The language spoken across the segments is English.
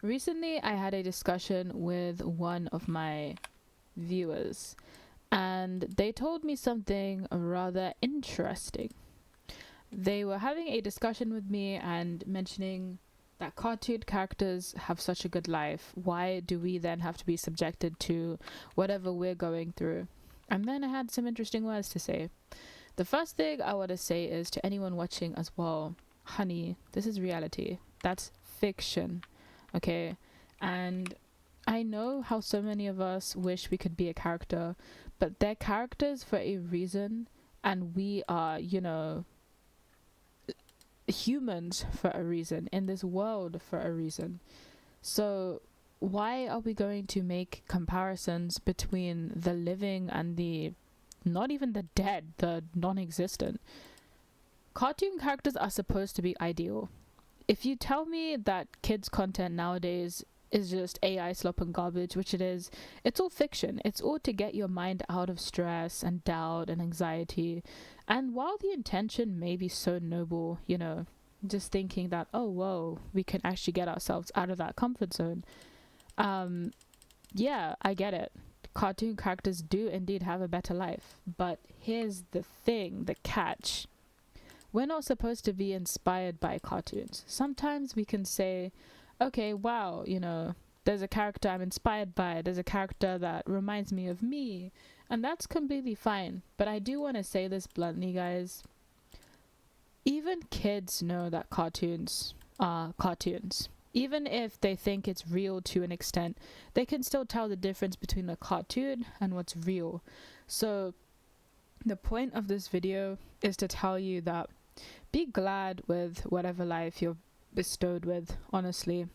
Recently, I had a discussion with one of my viewers, and they told me something rather interesting. They were having a discussion with me and mentioning that cartoon characters have such a good life. Why do we then have to be subjected to whatever we're going through? And then I had some interesting words to say. The first thing I want to say is to anyone watching as well, honey, this is reality. That's fiction, okay? And I know how so many of us wish we could be a character, but they're characters for a reason, and we are, humans for a reason, in this world for a reason. So, why are we going to make comparisons between the living and the not even the dead, the non existent? Cartoon characters are supposed to be ideal. If you tell me that kids' content nowadays is just AI slop and garbage, which it is, it's all fiction. It's all to get your mind out of stress and doubt and anxiety. And while the intention may be so noble, just thinking that, oh, whoa, we can actually get ourselves out of that comfort zone. Yeah, I get it. Cartoon characters do indeed have a better life. But here's the thing, the catch. We're not supposed to be inspired by cartoons. Sometimes we can say, okay, wow, there's a character I'm inspired by, there's a character that reminds me of me, and that's completely fine. But I do want to say this bluntly, guys. Even kids know that cartoons are cartoons. Even if they think it's real to an extent, they can still tell the difference between a cartoon and what's real. So, the point of this video is to tell you that be glad with whatever life you're bestowed with, honestly.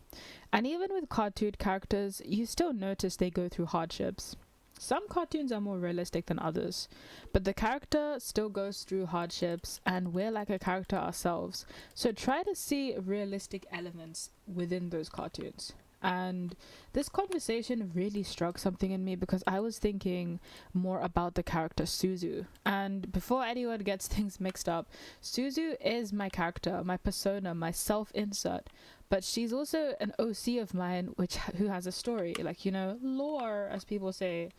And even with cartoon characters, you still notice they go through hardships. Some cartoons are more realistic than others, but the character still goes through hardships, and we're like a character ourselves. So try to see realistic elements within those cartoons. And this conversation really struck something in me because I was thinking more about the character Suzu. And before anyone gets things mixed up, Suzu is my character, my persona, my self-insert. But she's also an OC of mine, who has a story, lore, as people say.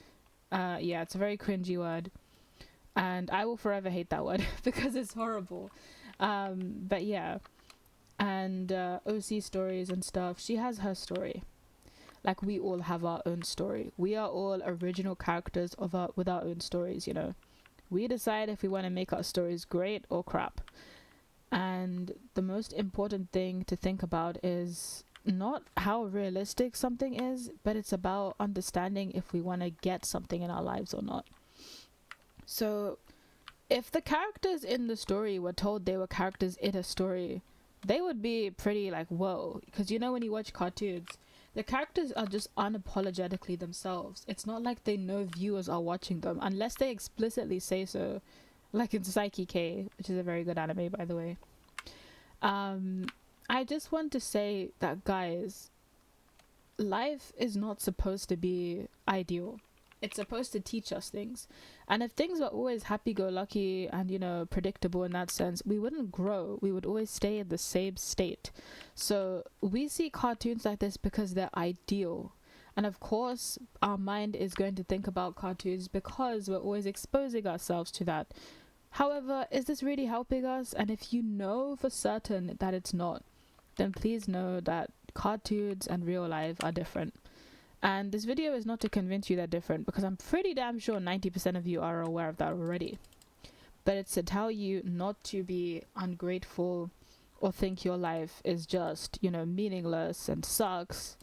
Yeah, it's a very cringy word, and I will forever hate that word because it's horrible. But yeah, and OC stories and stuff. She has her story. Like we all have our own story. We are all original characters with our own stories. We decide if we want to make our stories great or crap. And the most important thing to think about is not how realistic something is, but it's about understanding if we want to get something in our lives or not. So, if the characters in the story were told they were characters in a story, they would be pretty like, whoa. Because when you watch cartoons, the characters are just unapologetically themselves. It's not like they know viewers are watching them, unless they explicitly say so. Like in Psyche K, which is a very good anime, by the way. I just want to say that, guys, life is not supposed to be ideal. It's supposed to teach us things. And if things were always happy-go-lucky and, predictable in that sense, we wouldn't grow. We would always stay in the same state. So we see cartoons like this because they're ideal. And of course, our mind is going to think about cartoons because we're always exposing ourselves to that. However, is this really helping us? And if you know for certain that it's not, then please know that cartoons and real life are different. And this video is not to convince you they're different, because I'm pretty damn sure 90% of you are aware of that already. But it's to tell you not to be ungrateful or think your life is just, meaningless and sucks.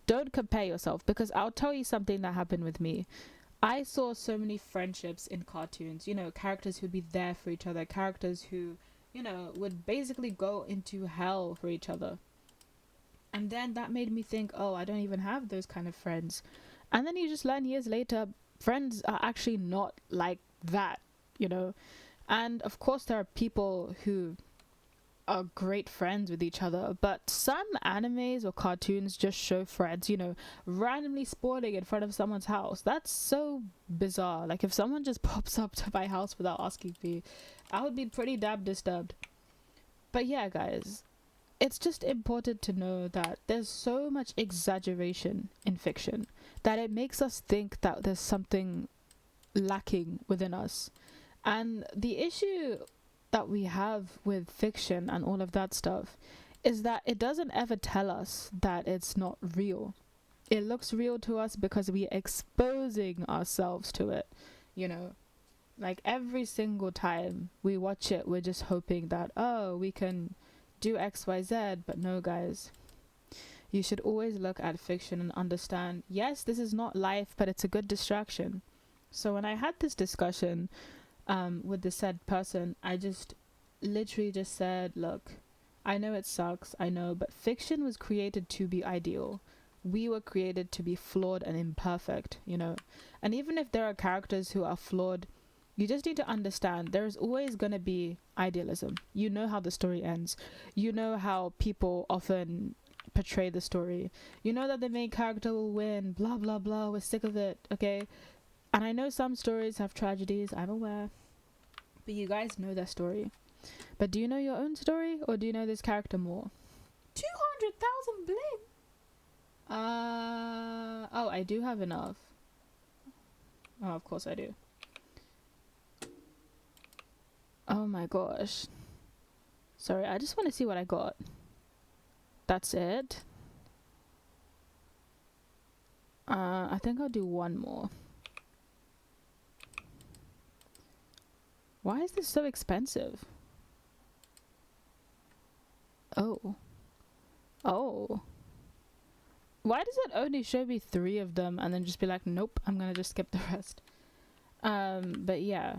Don't compare yourself, because I'll tell you something that happened with me. I saw so many friendships in cartoons, characters who'd be there for each other, characters who, would basically go into hell for each other. And then that made me think, oh, I don't even have those kind of friends. And then you just learn years later, friends are actually not like that, And of course there are people who are great friends with each other, but some animes or cartoons just show friends, randomly spawning in front of someone's house. That's so bizarre. Like, if someone just pops up to my house without asking me, I would be pretty damn disturbed. But yeah, guys, it's just important to know that there's so much exaggeration in fiction that it makes us think that there's something lacking within us. And the issue that we have with fiction and all of that stuff is that it doesn't ever tell us that it's not real. It looks real to us because we're exposing ourselves to it, you know. Like every single time we watch it, we're just hoping that, oh, we can do XYZ. But no, guys, you should always look at fiction and understand, yes, this is not life, but it's a good distraction. So when I had this discussion with the said person, I just literally just said, look, I know it sucks, I know, but fiction was created to be ideal. We were created to be flawed and imperfect, you know. And even if there are characters who are flawed, you just need to understand there's always going to be idealism. You know how the story ends. You know how people often portray the story. You know that the main character will win, blah, blah, blah. We're sick of it, okay? And I know some stories have tragedies, I'm aware. But you guys know their story. But do you know your own story, or do you know this character more? 200,000 bling! Oh, I do have enough. Oh, of course I do. Oh my gosh. Sorry, I just want to see what I got. That's it. I think I'll do one more. Why is this so expensive? Oh. Oh. Why does it only show me 3 of them and then just be like, nope, I'm gonna just skip the rest? But yeah.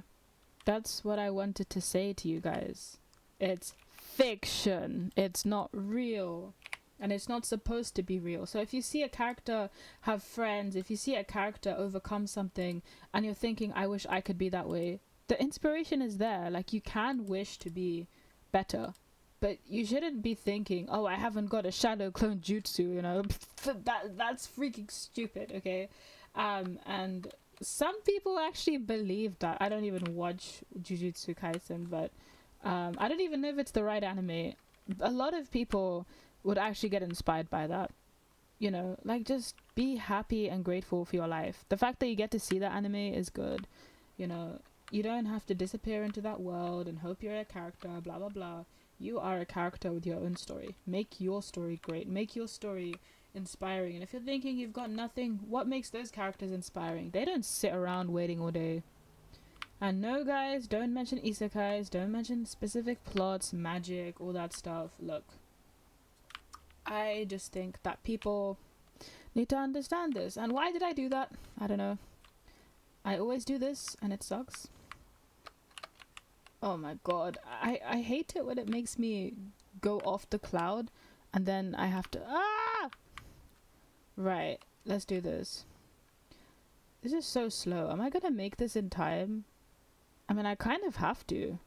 That's what I wanted to say to you guys. It's fiction. It's not real. And it's not supposed to be real. So if you see a character have friends, if you see a character overcome something and you're thinking, I wish I could be that way, the inspiration is there. Like, you can wish to be better. But you shouldn't be thinking, oh, I haven't got a shadow clone jutsu, you know. That's freaking stupid, okay? And some people actually believe that. I don't even watch Jujutsu Kaisen, but I don't even know if it's the right anime. A lot of people would actually get inspired by that. You know, like, just be happy and grateful for your life. The fact that you get to see that anime is good. You know, you don't have to disappear into that world and hope you're a character, blah, blah, blah. You are a character with your own story. Make your story great. Make your story inspiring. And if you're thinking you've got nothing, what makes those characters inspiring? They don't sit around waiting all day. And no, guys, don't mention isekais, don't mention specific plots, magic, all that stuff. Look, I just think that people need to understand this. And why did I do that? I don't know. I always do this and it sucks. Oh my god, I hate it when it makes me go off the cloud and then I have to right, let's do this. This is so slow. Am I gonna make this in time? I mean, I kind of have to.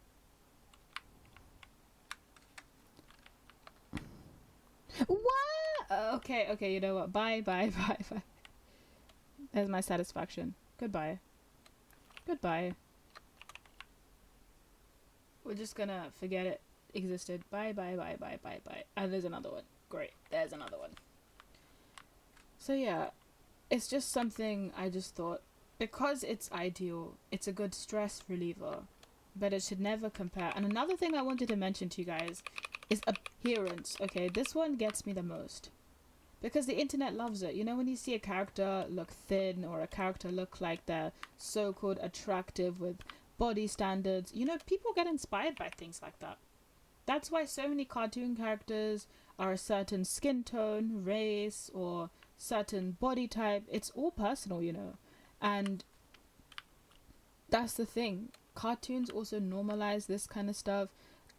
What? Okay, you know what? Bye. There's my satisfaction. Goodbye. We're just gonna forget it existed. Bye. And there's another one. Great. There's another one. So yeah, it's just something I just thought, because it's ideal, it's a good stress reliever, but it should never compare. And another thing I wanted to mention to you guys is appearance. Okay, this one gets me the most. Because the internet loves it. You know, when you see a character look thin or a character look like they're so-called attractive with body standards, you know, people get inspired by things like that. That's why so many cartoon characters are a certain skin tone, race, or certain body type. It's all personal, you know. And that's the thing. Cartoons also normalize this kind of stuff.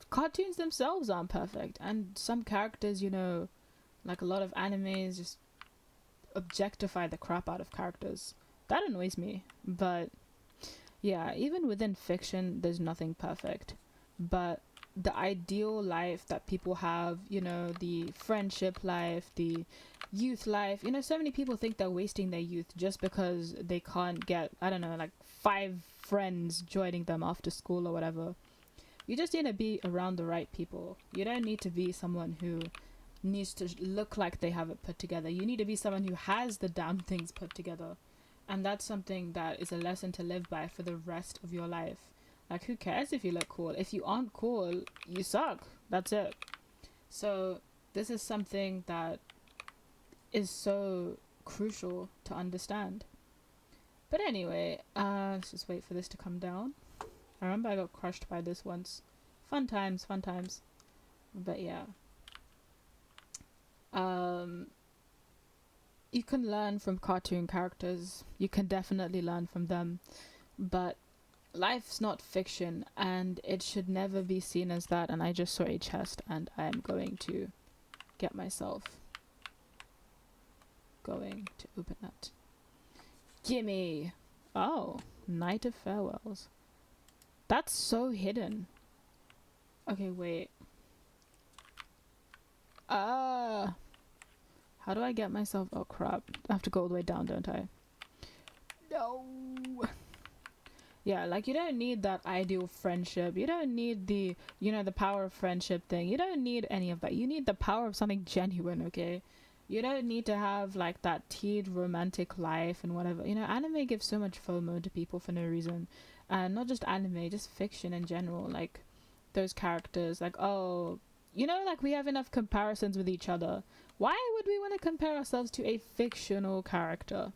Cartoons themselves aren't perfect. And some characters, you know, like a lot of animes just objectify the crap out of characters. That annoys me. But yeah, even within fiction, there's nothing perfect. But the ideal life that people have, you know, the friendship life, the youth life, you know, so many people think they're wasting their youth just because they can't get, I don't know, like 5 friends joining them after school or whatever. You just need to be around the right people. You don't need to be someone who needs to look like they have it put together. You need to be someone who has the damn things put together. And that's something that is a lesson to live by for the rest of your life. Like, who cares if you look cool? If you aren't cool, you suck. That's it. So, this is something that is so crucial to understand. But anyway, let's just wait for this to come down. I remember I got crushed by this once. Fun times, fun times. But yeah. You can learn from cartoon characters. You can definitely learn from them. But life's not fiction, and it should never be seen as that. And I just saw a chest, and I am going to get myself going to open that. Gimme! Oh, Night of Farewells. That's so hidden. Okay, wait. How do I get myself? Oh crap. I have to go all the way down, don't I? No. Yeah, like, you don't need that ideal friendship. You don't need the, the power of friendship thing. You don't need any of that. You need the power of something genuine, okay? You don't need to have, like, that teed romantic life and whatever. Anime gives so much FOMO to people for no reason. And not just anime, just fiction in general. Like, those characters, like, oh, like, we have enough comparisons with each other. Why would we want to compare ourselves to a fictional character?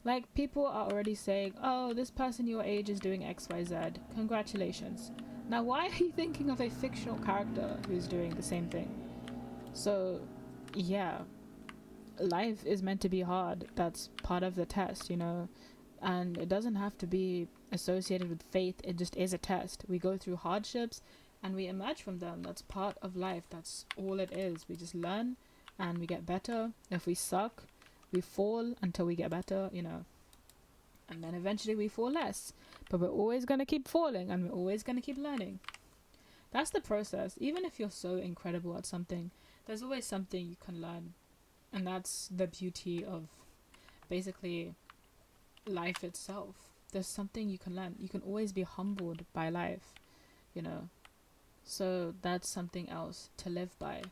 Like, people are already saying, oh, this person your age is doing XYZ. Congratulations. Now, why are you thinking of a fictional character who's doing the same thing? So, yeah. Life is meant to be hard. That's part of the test, And it doesn't have to be associated with faith. It just is a test. We go through hardships and we emerge from them. That's part of life. That's all it is. We just learn and we get better. If we suck, we fall until we get better, and then eventually we fall less. But we're always going to keep falling, and we're always going to keep learning. That's the process. Even if you're so incredible at something, there's always something you can learn. And that's the beauty of basically life itself. There's something you can learn. You can always be humbled by life, So that's something else to live by.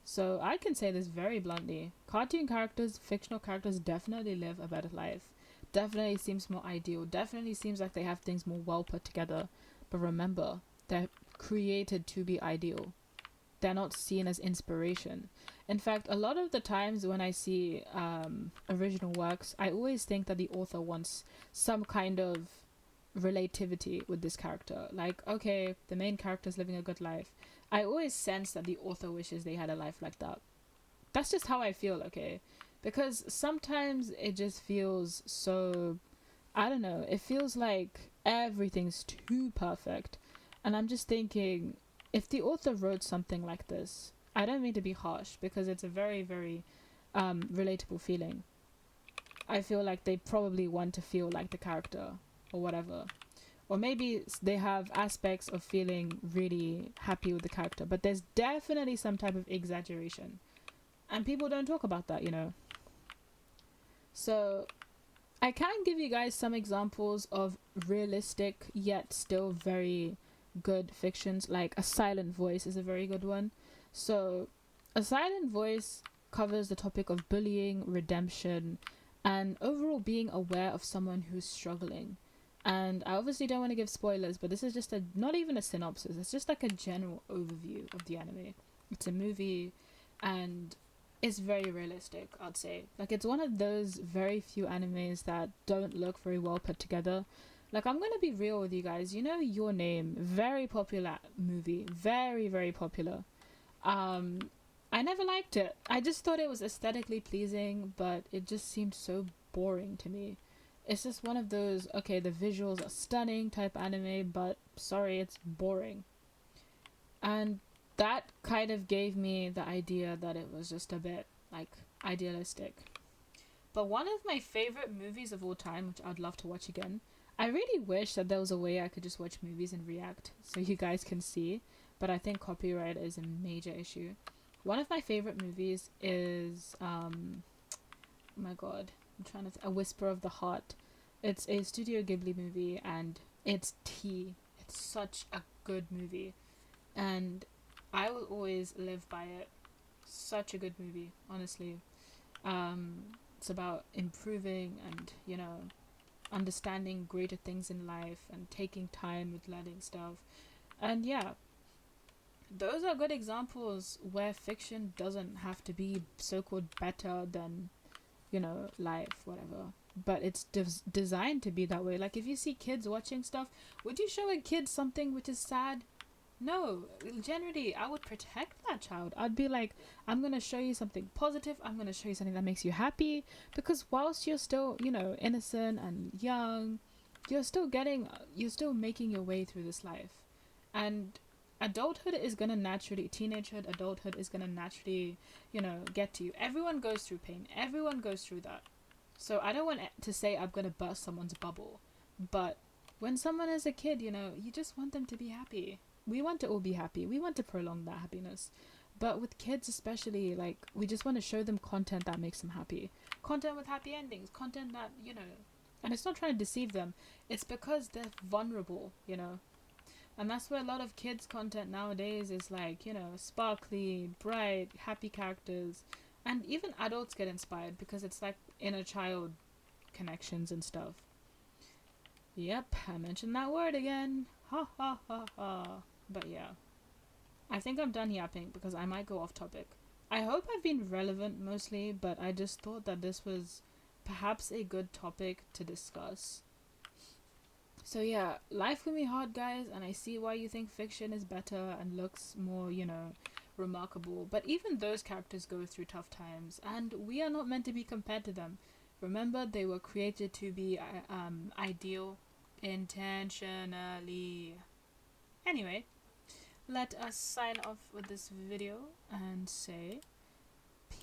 So I can say this very bluntly. Cartoon characters, fictional characters definitely live a better life. Definitely seems more ideal. Definitely seems like they have things more well put together. But remember, they're created to be ideal. They're not seen as inspiration. In fact, a lot of the times when I see original works, I always think that the author wants some kind of relativity with this character. Like, okay, the main character's living a good life. I always sense that the author wishes they had a life like that. That's just how I feel, okay? Because sometimes it just feels so, I don't know, it feels like everything's too perfect. And I'm just thinking, if the author wrote something like this, I don't mean to be harsh, because it's a very, very relatable feeling. I feel like they probably want to feel like the character, or whatever. Or maybe they have aspects of feeling really happy with the character, but there's definitely some type of exaggeration. And people don't talk about that, So, I can give you guys some examples of realistic, yet still very good fictions. Like, A Silent Voice is a very good one. So, A Silent Voice covers the topic of bullying, redemption, and overall being aware of someone who's struggling. And I obviously don't want to give spoilers, but this is just not even a synopsis, it's just like a general overview of the anime. It's a movie, and it's very realistic, I'd say. Like, it's one of those very few animes that don't look very well put together. Like, I'm gonna be real with you guys. Your Name, very popular movie, very, very popular. I never liked it. I just thought it was aesthetically pleasing, but it just seemed so boring to me. It's just one of those, okay, the visuals are stunning type anime, but sorry, it's boring. And that kind of gave me the idea that it was just a bit, like, idealistic. But one of my favorite movies of all time, which I'd love to watch again, I really wish that there was a way I could just watch movies and react so you guys can see, but I think copyright is a major issue. One of my favorite movies is, oh my god, I'm trying to A Whisper of the Heart. It's a Studio Ghibli movie, and it's tea. such a good movie, and I will always live by it. Such a good movie, honestly. Um, it's about improving and, understanding greater things in life and taking time with learning stuff. And yeah, those are good examples where fiction doesn't have to be so called better than, life, whatever. But it's designed to be that way. Like, if you see kids watching stuff, would you show a kid something which is sad? No, generally, I would protect that child. I'd be like, I'm gonna show you something positive. I'm gonna show you something that makes you happy. Because whilst you're still, innocent and young, you're still making your way through this life. And adulthood is gonna naturally, teenagehood, adulthood is gonna naturally, get to you. Everyone goes through pain. Everyone goes through that. So I don't want to say I'm gonna burst someone's bubble. But when someone is a kid, you just want them to be happy. We want to all be happy. We want to prolong that happiness. But with kids especially, like, we just want to show them content that makes them happy. Content with happy endings. Content that, and it's not trying to deceive them. It's because they're vulnerable. And that's where a lot of kids' content nowadays is like, sparkly, bright, happy characters. And even adults get inspired because it's like inner child connections and stuff. Yep, I mentioned that word again. Ha ha ha ha. But yeah, I think I'm done yapping because I might go off topic. I hope I've been relevant mostly, but I just thought that this was perhaps a good topic to discuss. So yeah, life can be hard, guys, and I see why you think fiction is better and looks more, remarkable. But even those characters go through tough times, and we are not meant to be compared to them. Remember, they were created to be ideal intentionally. Anyway, let us sign off with this video and say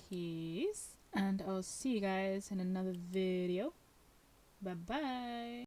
peace, and I'll see you guys in another video. Bye bye.